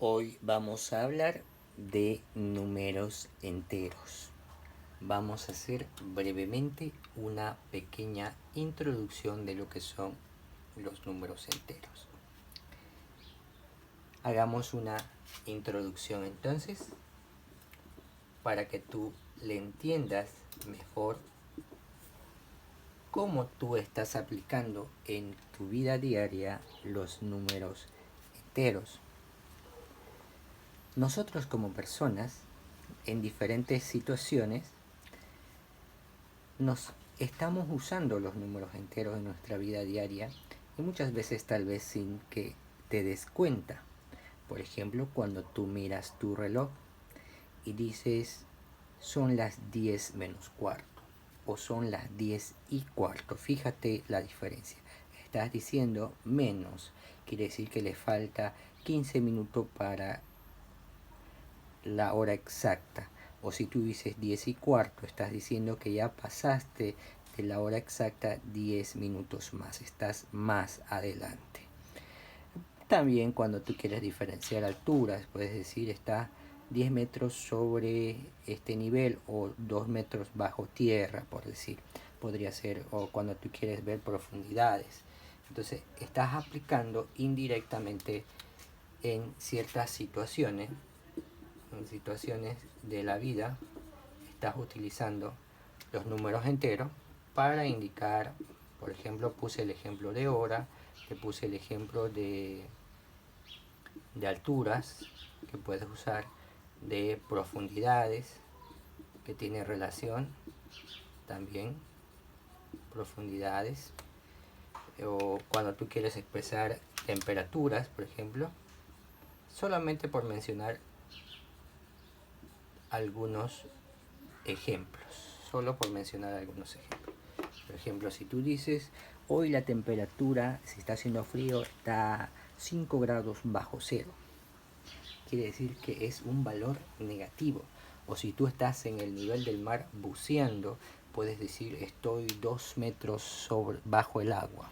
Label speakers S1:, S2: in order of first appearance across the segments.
S1: Hoy vamos a hablar de números enteros. Vamos a hacer brevemente una pequeña introducción de lo que son los números enteros. Hagamos una introducción entonces para que tú le entiendas mejor cómo tú estás aplicando en tu vida diaria los números enteros. Nosotros como personas, en diferentes situaciones, nos estamos usando los números enteros en nuestra vida diaria y muchas veces tal vez sin que te des cuenta. Por ejemplo, cuando tú miras tu reloj y dices son las 10 menos cuarto o son las 10 y cuarto. Fíjate la diferencia. Estás diciendo menos, quiere decir que le falta 15 minutos para la hora exacta. O si tú dices 10 y cuarto, estás diciendo que ya pasaste de la hora exacta 10 minutos más, estás más adelante. También cuando tú quieres diferenciar alturas, puedes decir está 10 metros sobre este nivel o 2 metros bajo tierra, por decir. Podría ser, o cuando tú quieres ver profundidades. Entonces estás aplicando indirectamente en ciertas situaciones de la vida, estás utilizando los números enteros para indicar, por ejemplo, puse el ejemplo de hora, te puse el ejemplo de alturas que puedes usar, de profundidades que tiene relación también, profundidades, o cuando tú quieres expresar temperaturas, por ejemplo, solamente por mencionar algunos ejemplos, solo por mencionar algunos ejemplos. Por ejemplo, si tú dices hoy la temperatura, si está haciendo frío, está 5 grados bajo cero, quiere decir que es un valor negativo. O si tú estás en el nivel del mar buceando, puedes decir estoy 2 metros bajo el agua.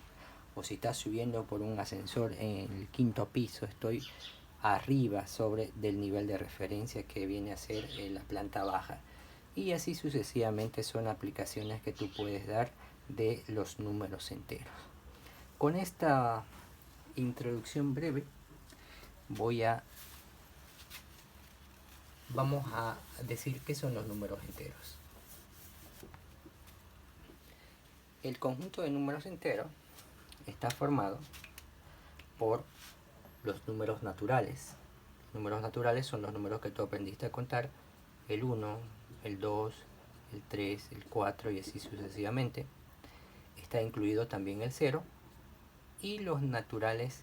S1: O si estás subiendo por un ascensor en el 5.º piso, estoy arriba sobre del nivel de referencia que viene a ser la planta baja. Y así sucesivamente son aplicaciones que tú puedes dar de los números enteros. Con esta introducción breve vamos a decir qué son los números enteros. El conjunto de números enteros está formado por los números naturales. Los números naturales son los números que tú aprendiste a contar, el 1, el 2, el 3, el 4 y así sucesivamente. Está incluido también el 0 y los naturales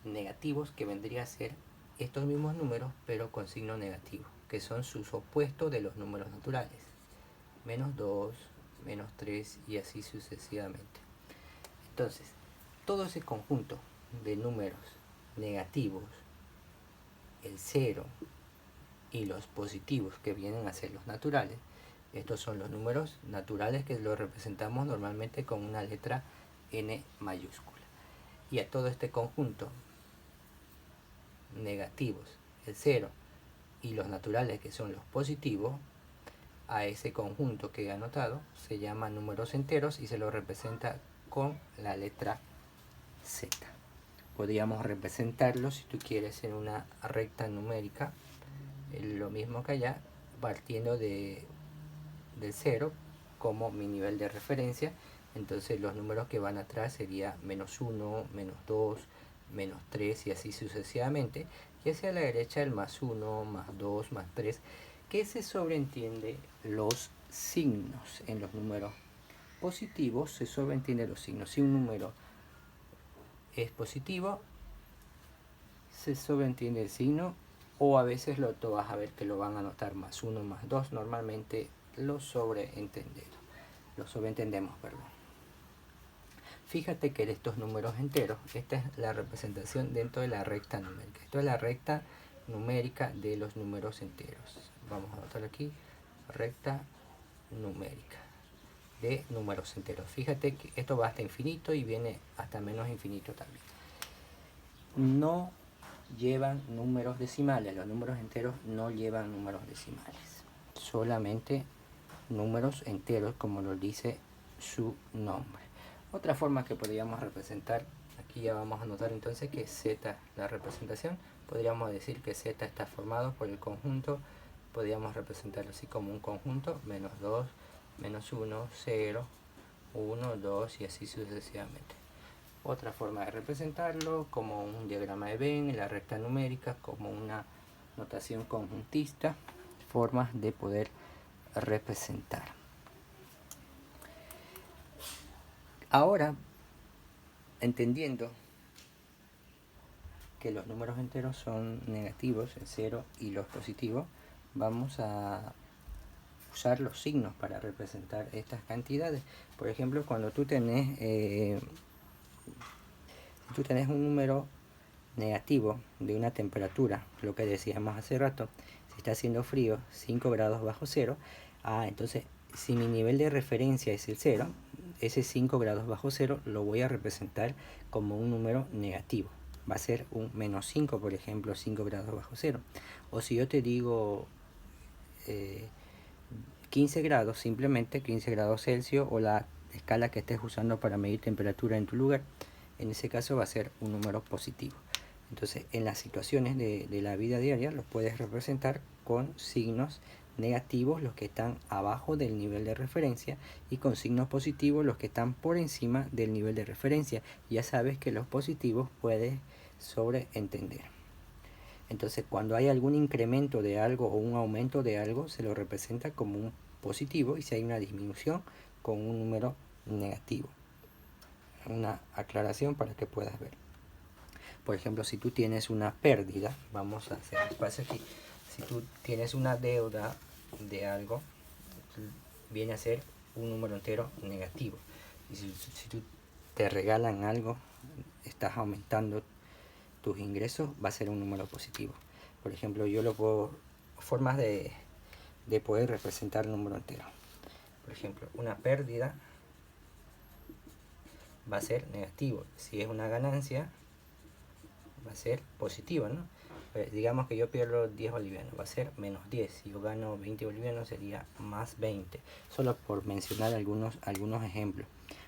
S1: negativos, que vendría a ser estos mismos números pero con signo negativo, que son sus opuestos de los números naturales, menos 2, menos 3 y así sucesivamente. Entonces, todo ese conjunto de números negativos, el 0 y los positivos que vienen a ser los naturales, estos son los números naturales que los representamos normalmente con una letra N mayúscula. Y a todo este conjunto negativos, el 0 y los naturales que son los positivos, a ese conjunto que he anotado se llama números enteros y se lo representa con la letra Z. Podríamos representarlo, si tú quieres, en una recta numérica, lo mismo que allá, partiendo del 0 como mi nivel de referencia. Entonces los números que van atrás sería menos 1, menos 2, menos 3 y así sucesivamente. Y hacia la derecha el más 1, más 2, más 3, que se sobreentiende los signos. En los números positivos se sobreentiende los signos. Si un número es positivo, se sobreentiende el signo, o a veces tú vas a ver que lo van a anotar más 1, más 2. Normalmente lo sobreentendemos. Fíjate que de estos números enteros, esta es la representación dentro de la recta numérica. Esto es la recta numérica de los números enteros. Vamos a anotar aquí, recta numérica de números enteros. Fíjate que esto va hasta infinito y viene hasta menos infinito también. No llevan números decimales. Los números enteros no llevan números decimales, solamente números enteros, como lo dice su nombre. Otra forma que podríamos representar, aquí ya vamos a notar entonces que z, la representación, podríamos decir que z está formado por el conjunto, podríamos representarlo así como un conjunto, menos 2, menos 1, 0, 1, 2 y así sucesivamente. Otra forma de representarlo como un diagrama de Venn en la recta numérica, como una notación conjuntista, formas de poder representar. Ahora, entendiendo que los números enteros son negativos, el 0 y los positivos, vamos a usar los signos para representar estas cantidades. Por ejemplo, cuando tú tenés un número negativo de una temperatura, lo que decíamos hace rato, si está haciendo frío, 5 grados bajo cero, entonces si mi nivel de referencia es el 0, ese 5 grados bajo cero lo voy a representar como un número negativo. Va a ser un menos 5, por ejemplo, 5 grados bajo cero. O si yo te digo 15 grados, simplemente 15 grados Celsius o la escala que estés usando para medir temperatura en tu lugar, en ese caso va a ser un número positivo. Entonces, en las situaciones de la vida diaria los puedes representar con signos negativos, los que están abajo del nivel de referencia, y con signos positivos, los que están por encima del nivel de referencia. Ya sabes que los positivos puedes sobreentender. Entonces, cuando hay algún incremento de algo o un aumento de algo, se lo representa como un positivo, y si hay una disminución, con un número negativo. Una aclaración para que puedas ver. Por ejemplo, si tú tienes una pérdida, vamos a hacer espacio aquí. Si tú tienes una deuda de algo, viene a ser un número entero negativo. Y si tú te regalan algo, estás aumentando tus ingresos, va a ser un número positivo. Por ejemplo, yo lo puedo, formas de poder representar el número entero. Por ejemplo, una pérdida va a ser negativo. Si es una ganancia, va a ser positiva, ¿no? Digamos que yo pierdo 10 bolivianos, va a ser menos 10. Si yo gano 20 bolivianos, sería más 20. Solo por mencionar algunos ejemplos.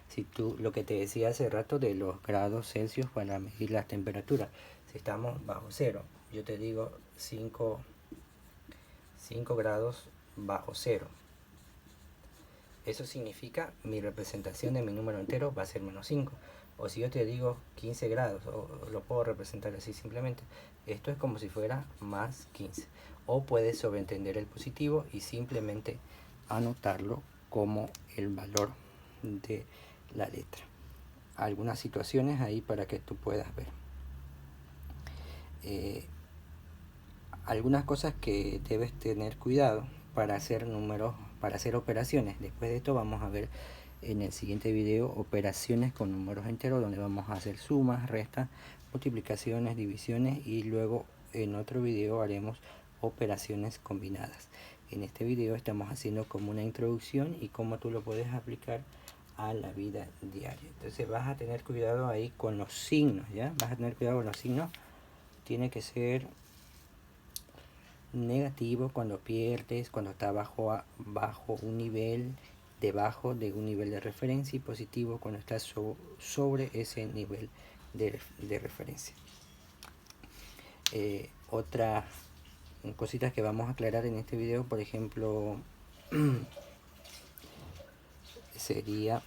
S1: Si tú, lo que te decía hace rato de los grados Celsius para medir las temperaturas, si estamos bajo cero, yo te digo 5 grados bajo cero. Eso significa mi representación de mi número entero va a ser menos 5. O si yo te digo 15 grados, o lo puedo representar así simplemente, esto es como si fuera más 15. O puedes sobreentender el positivo y simplemente anotarlo como el valor de la letra. Algunas situaciones ahí para que tú puedas ver. Algunas cosas que debes tener cuidado para hacer números, para hacer operaciones. Después de esto vamos a ver en el siguiente video operaciones con números enteros, donde vamos a hacer sumas, restas, multiplicaciones, divisiones, y luego en otro video haremos operaciones combinadas. En este video estamos haciendo como una introducción y cómo tú lo puedes aplicar a la vida diaria. Entonces vas a tener cuidado ahí con los signos, ¿ya? Vas a tener cuidado con los signos. Tiene que ser negativo cuando pierdes, cuando está bajo un nivel, debajo de un nivel de referencia, y positivo cuando está sobre ese nivel de referencia. Otras cositas que vamos a aclarar en este video, por ejemplo, sería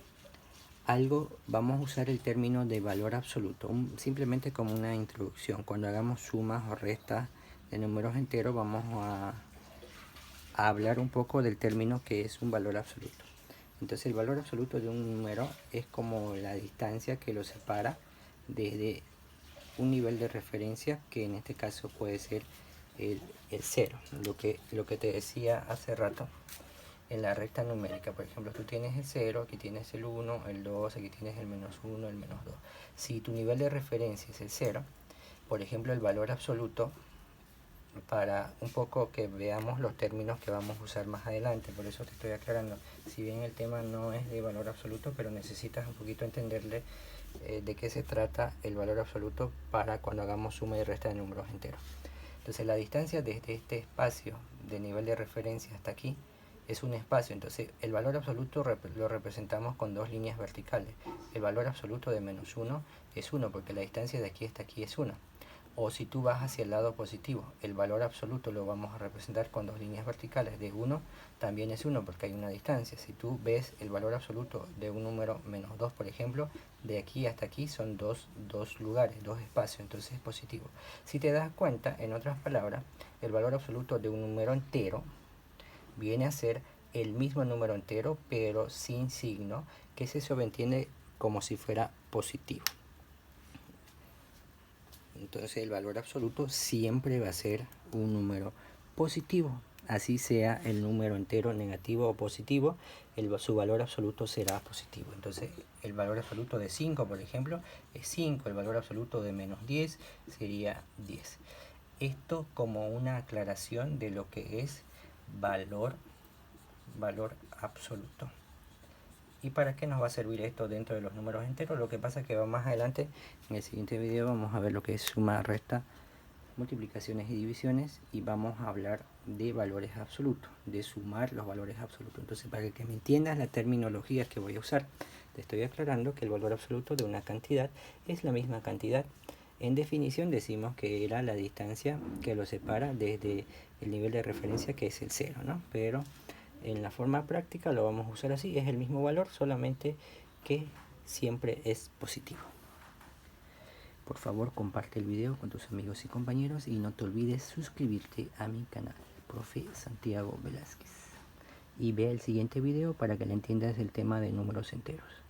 S1: algo, vamos a usar el término de valor absoluto, simplemente como una introducción. Cuando hagamos sumas o restas de números enteros, vamos a hablar un poco del término que es un valor absoluto. Entonces, el valor absoluto de un número es como la distancia que lo separa desde un nivel de referencia, que en este caso puede ser el 0, lo que te decía hace rato en la recta numérica. Por ejemplo, tú tienes el 0, aquí tienes el 1, el 2, aquí tienes el menos 1, el menos 2. Si tu nivel de referencia es el 0, por ejemplo, el valor absoluto, para un poco que veamos los términos que vamos a usar más adelante, por eso te estoy aclarando, si bien el tema no es de valor absoluto, pero necesitas un poquito entenderle de qué se trata el valor absoluto para cuando hagamos suma y resta de números enteros. Entonces la distancia desde este espacio de nivel de referencia hasta aquí es un espacio. Entonces el valor absoluto lo representamos con dos líneas verticales. El valor absoluto de menos 1 es 1 porque la distancia de aquí hasta aquí es 1. O si tú vas hacia el lado positivo, el valor absoluto lo vamos a representar con dos líneas verticales. De 1 también es 1 porque hay una distancia. Si tú ves el valor absoluto de un número menos 2, por ejemplo, de aquí hasta aquí son dos lugares, dos espacios, entonces es positivo. Si te das cuenta, en otras palabras, el valor absoluto de un número entero viene a ser el mismo número entero, pero sin signo, que se sobreentiende como si fuera positivo. Entonces el valor absoluto siempre va a ser un número positivo. Así sea el número entero negativo o positivo, su valor absoluto será positivo. Entonces el valor absoluto de 5, por ejemplo, es 5. El valor absoluto de menos 10 sería 10. Esto como una aclaración de lo que es valor absoluto. ¿Y para qué nos va a servir esto dentro de los números enteros? Lo que pasa es que más adelante, en el siguiente video, vamos a ver lo que es suma, resta, multiplicaciones y divisiones, y vamos a hablar de valores absolutos, de sumar los valores absolutos. Entonces, para que me entiendas la terminología que voy a usar, te estoy aclarando que el valor absoluto de una cantidad es la misma cantidad. En definición decimos que era la distancia que lo separa desde el nivel de referencia, que es el 0, ¿no? Pero en la forma práctica lo vamos a usar así, es el mismo valor, solamente que siempre es positivo. Por favor, comparte el video con tus amigos y compañeros y no te olvides suscribirte a mi canal, Profe Santiago Velázquez. Y ve el siguiente video para que le entiendas el tema de números enteros.